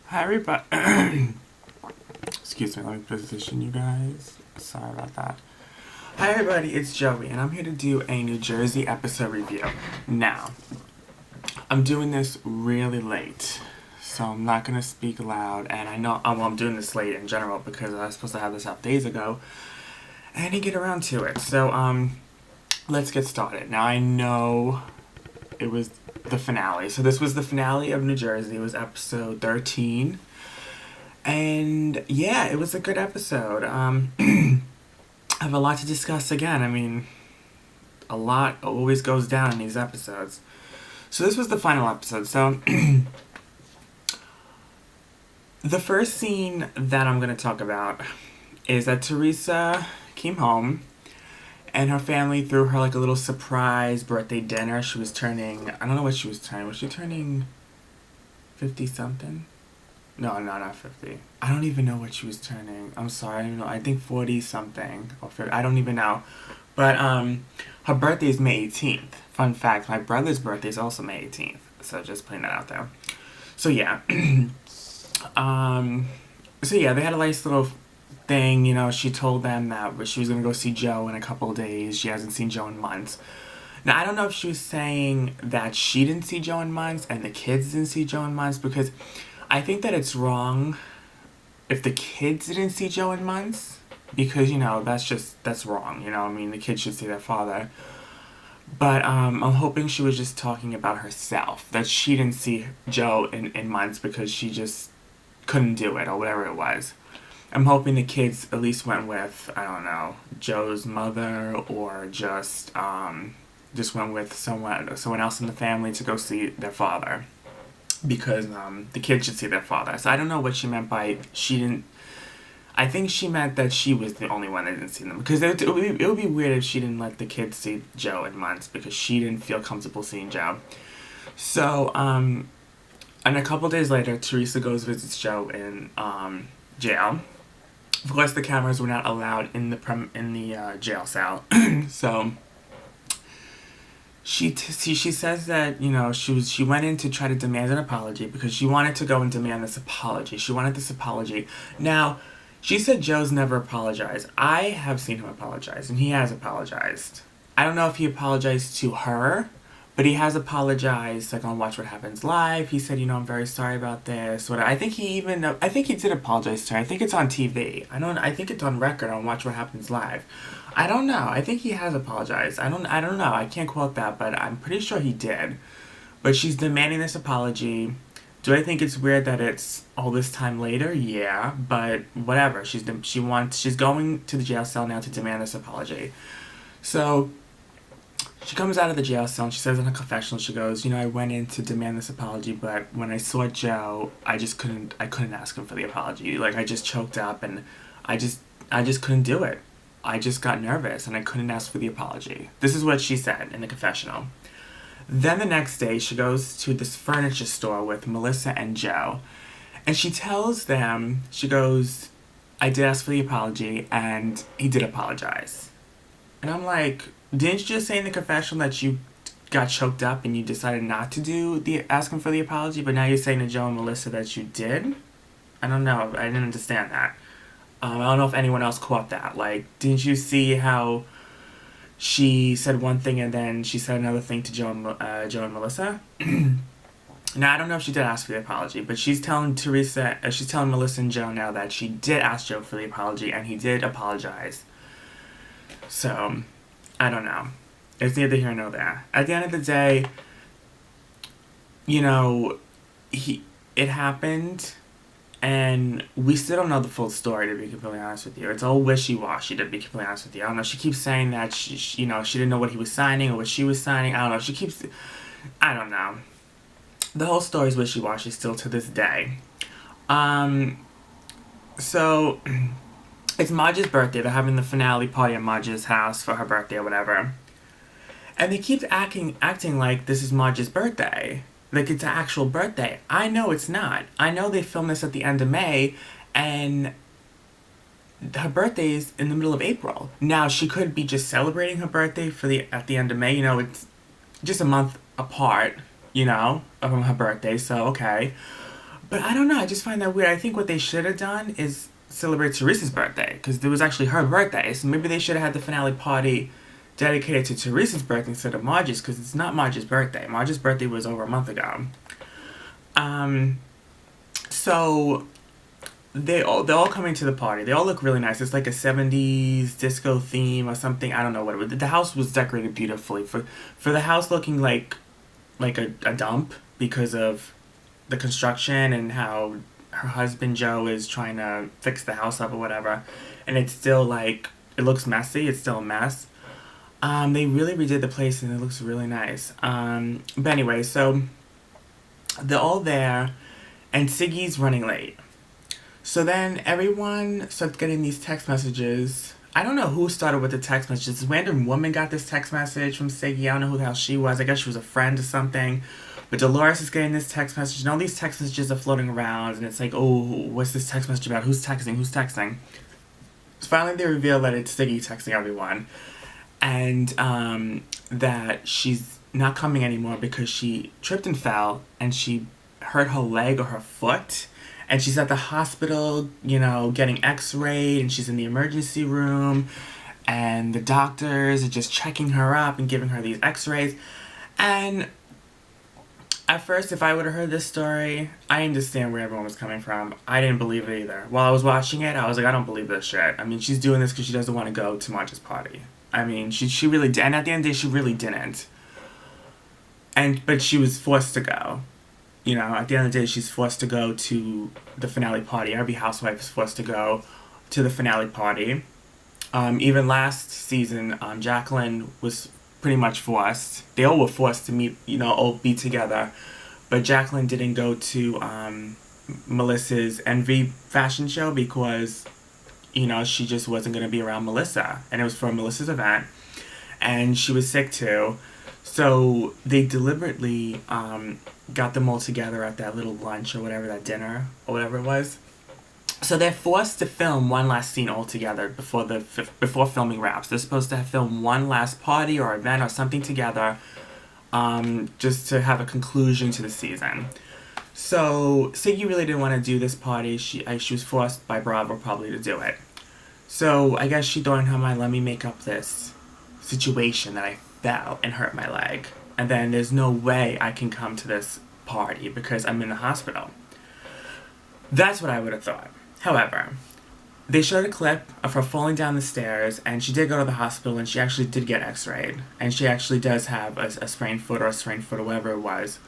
Hi everybody. Excuse me, let me position you guys. Sorry about that. Hi everybody, it's Joey, and I'm here to do a New Jersey episode review. Now, I'm doing this really late, so I'm not gonna speak loud, and I know I'm doing this late in general because I was supposed to have this out days ago, and I didn't get around to it. So, let's get started. Now, I know it was the finale. So this was the finale of New Jersey. It was episode 13. And yeah, it was a good episode. I have a lot to discuss again. I mean, a lot always goes down in these episodes. So this was the final episode. So the first scene that I'm going to talk about is that Teresa came home and her family threw her like a little surprise birthday dinner. She was turning, I don't know what she was turning. Was she turning 50 something? No, not 50. I don't even know what she was turning. I'm sorry, I don't know. I think 40 something or 50. I don't even know. But her birthday is May 18th. Fun fact, my brother's birthday is also May 18th. So just putting that out there. So yeah. They had a nice little thing, you know. She told them that she was gonna go see Joe in a couple of days. She hasn't seen Joe in months. Now, I don't know if she was saying that she didn't see Joe in months and the kids didn't see Joe in months, because I think that it's wrong if the kids didn't see Joe in months, because, you know, that's wrong, you know. I mean, the kids should see their father. But I'm hoping she was just talking about herself, that she didn't see Joe in months because she just couldn't do it or whatever it was. I'm hoping the kids at least went with, I don't know, Joe's mother, or just went with someone else in the family to go see their father, because the kids should see their father. So I don't know what she meant by she didn't. I think she meant that she was the only one that didn't see them, because it would be weird if she didn't let the kids see Joe in months because she didn't feel comfortable seeing Joe. So and a couple days later, Teresa goes visits Joe in jail. Of course, the cameras were not allowed in the jail cell. So she says that, you know, she went in to try to demand an apology because she wanted to go and demand this apology. She wanted this apology. Now, she said Joe's never apologized. I have seen him apologize, and he has apologized. I don't know if he apologized to her, but he has apologized, like, on Watch What Happens Live. He said, you know, I'm very sorry about this. I think he did apologize to her. I think it's on TV. I think it's on record on Watch What Happens Live. I don't know. I think he has apologized. I don't know. I can't quote that, but I'm pretty sure he did. But she's demanding this apology. Do I think it's weird that it's all this time later? Yeah, but whatever. She's going to the jail cell now to demand this apology. So she comes out of the jail cell and she says in her confessional, she goes, you know, I went in to demand this apology, but when I saw Joe, I couldn't ask him for the apology. Like, I just choked up and I just couldn't do it. I just got nervous and I couldn't ask for the apology. This is what she said in the confessional. Then the next day, she goes to this furniture store with Melissa and Joe, and she tells them, she goes, I did ask for the apology and he did apologize. And I'm like, didn't you just say in the confessional that you got choked up and you decided not to do the asking for the apology, but now you're saying to Joe and Melissa that you did? I don't know. I didn't understand that. I don't know if anyone else caught that. Like, didn't you see how she said one thing and then she said another thing to Joe and Melissa? Now, I don't know if she did ask for the apology, but she's telling Melissa and Joe now that she did ask Joe for the apology and he did apologize. So, I don't know. It's neither here nor there. At the end of the day, you know, it happened, and we still don't know the full story, to be completely honest with you. It's all wishy-washy, to be completely honest with you. I don't know. She keeps saying that she didn't know what he was signing or what she was signing. I don't know. I don't know. The whole story is wishy-washy still to this day. So it's Margie's birthday. They're having the finale party at Margie's house for her birthday or whatever. And they keep acting like this is Margie's birthday. Like, it's an actual birthday. I know it's not. I know they filmed this at the end of May, and her birthday is in the middle of April. Now, she could be just celebrating her birthday at the end of May. You know, it's just a month apart, you know, from her birthday, so okay. But I don't know. I just find that weird. I think what they should have done is celebrate Teresa's birthday because it was actually her birthday. So maybe they should have had the finale party dedicated to Teresa's birthday instead of Margie's because it's not Margie's birthday. Margie's birthday was over a month ago. Um, so they're all coming to the party. They all look really nice. It's like a '70s disco theme or something. I don't know what it was. The house was decorated beautifully for the house looking like a dump because of the construction and how her husband Joe is trying to fix the house up or whatever, and it's still like it looks messy. It's still a mess. They really redid the place and it looks really nice. But anyway, so they're all there, and Siggy's running late. So then everyone starts getting these text messages. I don't know who started with the text messages. This random woman got this text message from Siggy. I don't know who the hell she was. I guess she was a friend or something. But Dolores is getting this text message, and all these text messages are floating around, and it's like, oh, what's this text message about? Who's texting? Who's texting? So finally they reveal that it's Siggy texting everyone, and that she's not coming anymore because she tripped and fell, and she hurt her leg or her foot, and she's at the hospital, getting x-rayed, and she's in the emergency room, and the doctors are just checking her up and giving her these x-rays. And at first, if I would have heard this story, I understand where everyone was coming from. I didn't believe it either. While I was watching it, I was like, I don't believe this shit. I mean, she's doing this because she doesn't want to go to Margies Party. I mean, she really did. And at the end of the day, she really didn't. But she was forced to go. At the end of the day, she's forced to go to the finale party. Every housewife is forced to go to the finale party. Even last season, Jacqueline was pretty much forced. They all were forced to meet, all be together. But Jacqueline didn't go to Melissa's Envy fashion show because, she just wasn't going to be around Melissa. And it was for Melissa's event. And she was sick too. So they deliberately got them all together at that little lunch or whatever, that dinner or whatever it was. So they're forced to film one last scene all together before filming wraps. They're supposed to have filmed one last party or event or something together, just to have a conclusion to the season. So Siggy really didn't want to do this party. She was forced by Bravo probably to do it. So I guess she thought in her mind, let me make up this situation that I fell and hurt my leg, and then there's no way I can come to this party because I'm in the hospital. That's what I would have thought. However, they showed a clip of her falling down the stairs, and she did go to the hospital, and she actually did get x-rayed, and she actually does have a sprained foot or whatever it was.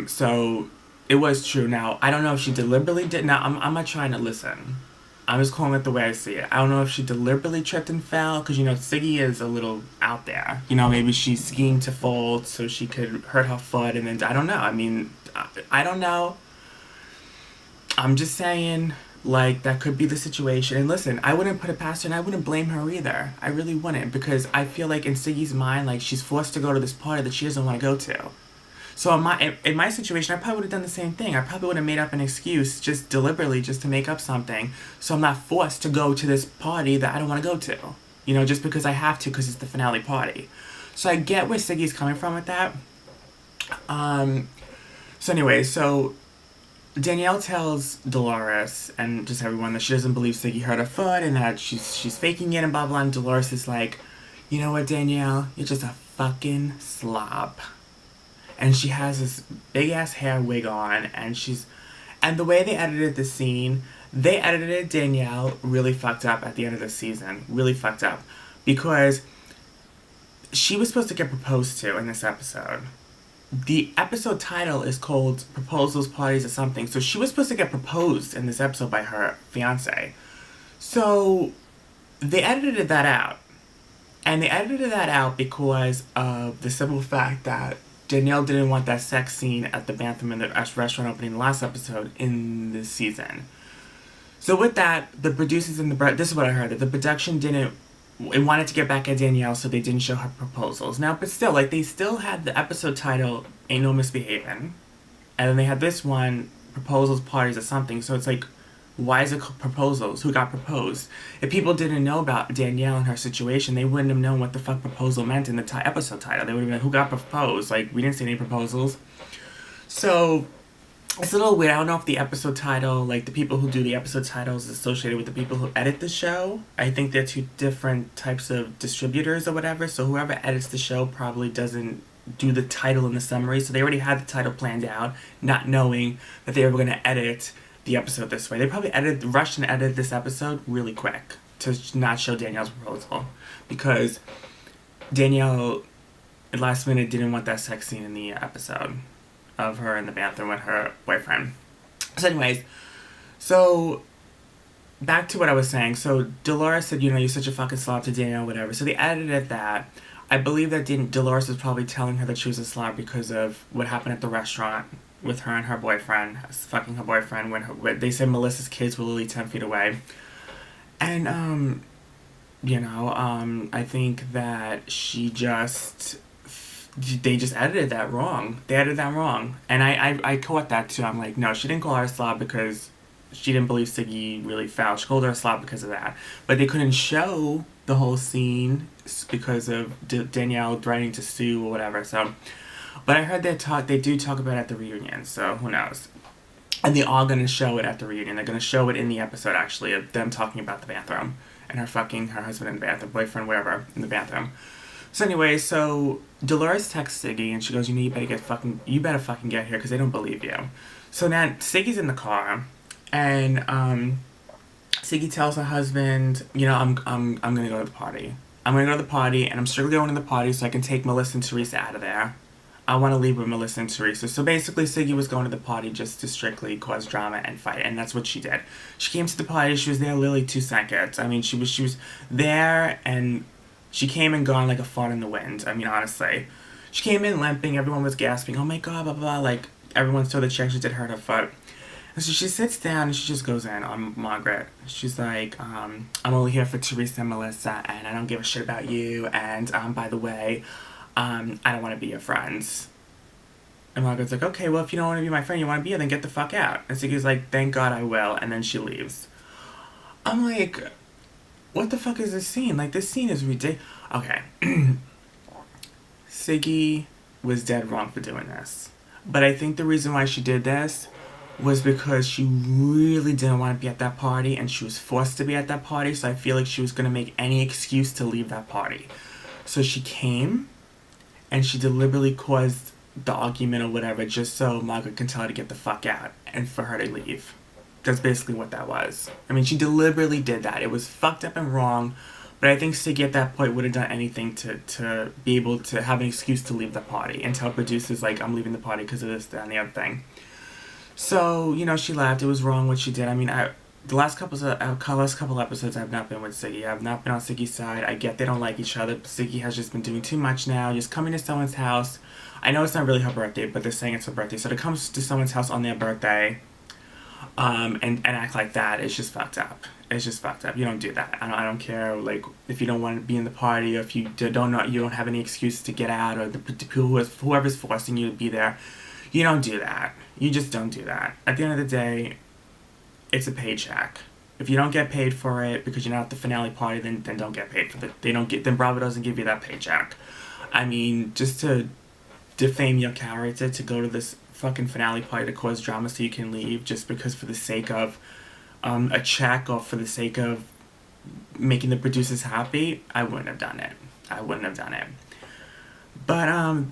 So it was true. Now, I don't know if she deliberately did. Now, I'm not trying to listen. I'm just calling it the way I see it. I don't know if she deliberately tripped and fell, because, Siggy is a little out there. Maybe she's skiing to fall so she could hurt her foot, and then, I don't know. I mean, I don't know. I'm just saying, that could be the situation. And listen, I wouldn't put it past her, and I wouldn't blame her either. I really wouldn't, because I feel like in Siggy's mind, she's forced to go to this party that she doesn't want to go to. So in my situation, I probably would have done the same thing. I probably would have made up an excuse just deliberately just to make up something, so I'm not forced to go to this party that I don't want to go to. Just because I have to, because it's the finale party. So I get where Siggy's coming from with that. So anyway, Danielle tells Dolores and just everyone that she doesn't believe Siggy hurt her foot and that she's faking it and blah blah. And Dolores is like, you know what, Danielle, you're just a fucking slob. And she has this big ass hair wig on, and the way they edited the scene, they edited Danielle really fucked up at the end of the season, really fucked up, because she was supposed to get proposed to in this episode. The episode title is called Proposals, Parties, or something. So she was supposed to get proposed in this episode by her fiance. So they edited that out. And they edited that out because of the simple fact that Danielle didn't want that sex scene at the Bantham in the restaurant opening the last episode in this season. So with that, the producers and this is what I heard, that the production it wanted to get back at Danielle, so they didn't show her proposals. Now, but still, they still had the episode title, Ain't No Misbehavin'. And then they had this one, Proposals, Parties, or something. So it's why is it called Proposals? Who got proposed? If people didn't know about Danielle and her situation, they wouldn't have known what the fuck proposal meant in the episode title. They would have been, who got proposed? We didn't see any proposals. So it's a little weird. I don't know if the episode title, like the people who do the episode titles, is associated with the people who edit the show. I think they're two different types of distributors or whatever. So whoever edits the show probably doesn't do the title in the summary. So they already had the title planned out, not knowing that they were going to edit the episode this way. They probably rushed and edited this episode really quick to not show Danielle's proposal, because Danielle, at last minute, didn't want that sex scene in the episode of her in the bathroom with her boyfriend. So anyways, so back to what I was saying. So Dolores said, you know, you're such a fucking slob to Danielle, whatever. So they edited that. I believe that Dolores was probably telling her that she was a slob because of what happened at the restaurant with her and her boyfriend, fucking her boyfriend, when they said Melissa's kids were literally 10 feet away. And, I think that they just edited that wrong. They edited that wrong. And I caught that too. I'm like, no, she didn't call her a slob because she didn't believe Siggy really fell. She called her a slob because of that. But they couldn't show the whole scene because of Danielle threatening to sue or whatever. So, but I heard they do talk about it at the reunion. So who knows? And they are going to show it at the reunion. They're going to show it in the episode, actually, of them talking about the bathroom and her fucking her husband in the bathroom, boyfriend, whatever, in the bathroom. So anyway, so Dolores texts Siggy and she goes, you better fucking get here because they don't believe you. So now Siggy's in the car and Siggy tells her husband, I'm gonna go to the party. I'm gonna go to the party and I'm strictly going to the party so I can take Melissa and Teresa out of there. I want to leave with Melissa and Teresa. So basically, Siggy was going to the party just to strictly cause drama and fight, and that's what she did. She came to the party. She was there literally 2 seconds. I mean, she was there, and she came and gone like a fart in the wind. I mean, honestly, she came in limping. Everyone was gasping. Oh my god, blah blah blah. Like everyone saw that she actually did hurt her foot. And so she sits down and she just goes in on Margaret. She's like, I'm only here for Teresa and Melissa, and I don't give a shit about you. And by the way, I don't want to be your friends. And Margaret's like, okay, well, if you don't want to be my friend, you want to be here, then get the fuck out. And Siggy's like, thank God I will. And then she leaves. I'm like, what the fuck is this scene? Like, this scene is ridiculous. Okay. Siggy was dead wrong for doing this. But I think the reason why she did this was because she really didn't want to be at that party and she was forced to be at that party. So I feel like she was going to make any excuse to leave that party. So she came and she deliberately caused the argument or whatever just so Margaret can tell her to get the fuck out and for her to leave. That's basically what that was. I mean, she deliberately did that. It was fucked up and wrong, but I think Siggy at that point would have done anything to be able to have an excuse to leave the party and tell producers, like, I'm leaving the party because of this, that, and the other thing. So, she left. It was wrong what she did. I mean, the last couple episodes, I've not been with Siggy. I've not been on Siggy's side. I get they don't like each other. Siggy has just been doing too much now, just coming to someone's house. I know it's not really her birthday, but they're saying it's her birthday. So to come to someone's house on their birthday and act like that is just fucked up. It's just fucked up. You don't do that. I don't care, like, if you don't want to be in the party or if you don't have any excuse to get out or whoever's forcing you to be there. You don't do that. You just don't do that. At the end of the day, it's a paycheck. If you don't get paid for it because you're not at the finale party, then don't get paid for it. Then Bravo doesn't give you that paycheck. I mean, just to defame your character, to go to this fucking finale party to cause drama so you can leave just because for the sake of a check or for the sake of making the producers happy, I wouldn't have done it. But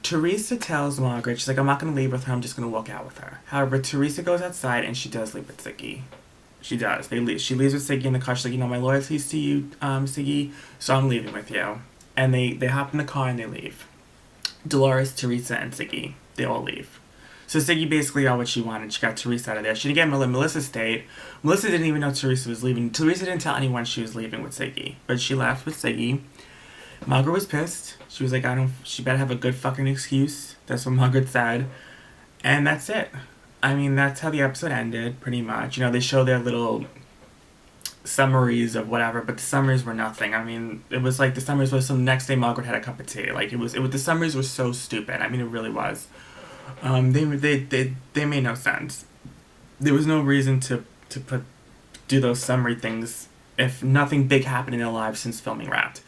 Teresa tells Margaret, she's like, I'm not going to leave with her, I'm just going to walk out with her. However, Teresa goes outside and she does leave with Siggy. She does. She leaves with Siggy in the car. She's like, my loyalty's to you, Siggy, so I'm leaving with you. And they hop in the car and they leave. Dolores, Teresa, and Siggy, they all leave. So Siggy basically got what she wanted. She got Teresa out of there. She didn't get Melissa stayed. Melissa didn't even know Teresa was leaving. Teresa didn't tell anyone she was leaving with Siggy. But she left with Siggy. Margaret was pissed. She was like, she better have a good fucking excuse. That's what Margaret said. And that's it. I mean, that's how the episode ended, pretty much. They show their little summaries of whatever, but the summaries were nothing. I mean, it was like the summaries was some next day Margaret had a cup of tea. Like, the summaries were so stupid. I mean, it really was. They made no sense. There was no reason to do those summary things if nothing big happened in their lives since filming wrapped.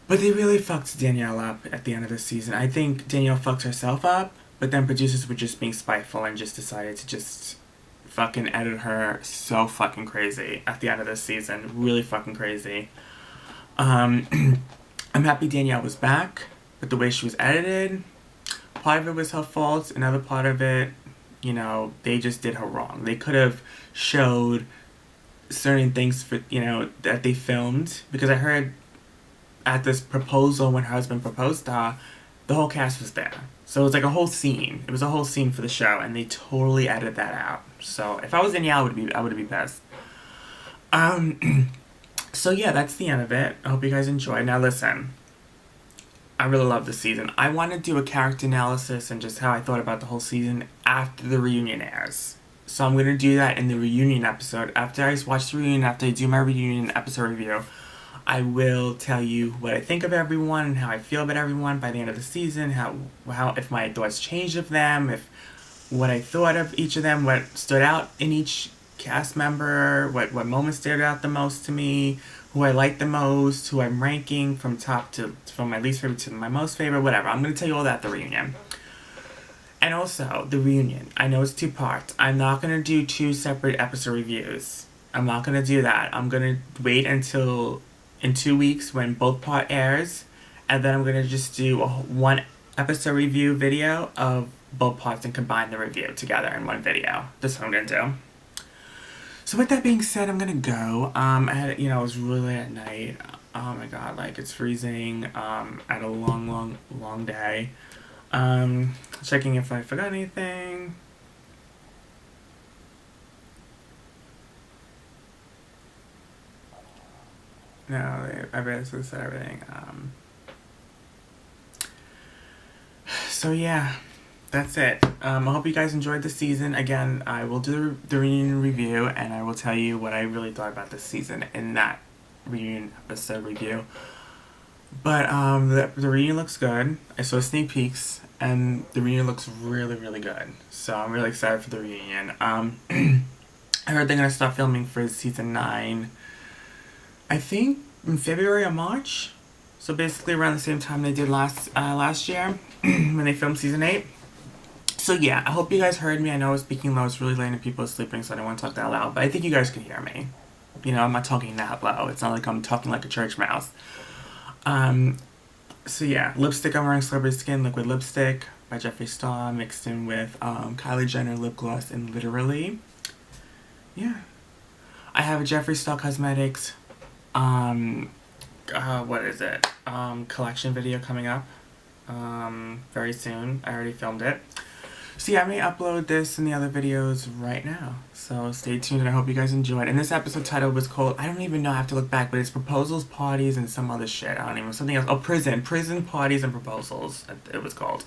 But they really fucked Danielle up at the end of the season. I think Danielle fucked herself up But then producers were just being spiteful and just decided to just fucking edit her so fucking crazy at the end of this season. Really fucking crazy. I'm happy Danielle was back, but the way she was edited, part of it was her fault. Another part of it, you know, they just did her wrong. They could have showed certain things for, you know, that they filmed, because I heard at this proposal when her husband proposed to her, the whole cast was there. So it was like a whole scene. It was a whole scene for the show, and they totally edited that out. So if I was Danielle, I would be pissed. So yeah, that's the end of it. I hope you guys enjoyed. Now listen, I really love this season. I want to do a character analysis and just how I thought about the whole season after the reunion airs. So I'm going to do that in the reunion episode. After I watch the reunion, after I do my reunion episode review, I will tell you what I think of everyone and how I feel about everyone by the end of the season, how if my thoughts changed of them, if what I thought of each of them, what stood out in each cast member, what moments stood out the most to me, who I like the most, who I'm ranking from my least favorite to my most favorite, whatever. I'm going to tell you all that at the reunion. And also, the reunion. I know it's 2 parts. I'm not going to do 2 separate episode reviews. I'm not going to do that. I'm going to wait until in 2 weeks when both part airs, and then I'm going to just do a 1 episode review video of both parts and combine the review together in 1 video. That's what I'm going to do. So with that being said, I'm going to go. I had, you know, it was really late at night. Oh my god, like, it's freezing. I had a long day. Checking if I forgot anything. No, I basically said everything. So yeah, that's it. I hope you guys enjoyed the season. Again, I will do the reunion review, and I will tell you what I really thought about this season in that reunion episode review. But the reunion looks good. I saw sneak peeks, and the reunion looks really, really good. So I'm really excited for the reunion. I heard they're gonna start filming for season 9, I think in February or March. So basically around the same time they did last year when they filmed season 8. So yeah, I hope you guys heard me. I know I was speaking low. It's really late and people are sleeping, so I don't want to talk that loud. But I think you guys can hear me. You know, I'm not talking that low. It's not like I'm talking like a church mouse. So yeah, lipstick I'm wearing Celebrity Skin Liquid Lipstick by Jeffree Star mixed in with Kylie Jenner lip gloss in Literally. Yeah. I have a Jeffree Star Cosmetics what is it? Collection video coming up very soon. I already filmed it. So yeah, I may upload this and the other videos right now. So stay tuned, and I hope you guys enjoyed. And this episode title was called, I don't even know, I have to look back, but it's Proposals, Parties, and some other shit. I don't even, something else. Oh, Prison, Parties, and Proposals, it was called.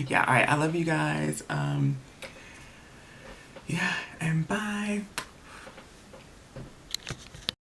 Yeah, alright, I love you guys. Yeah, and bye.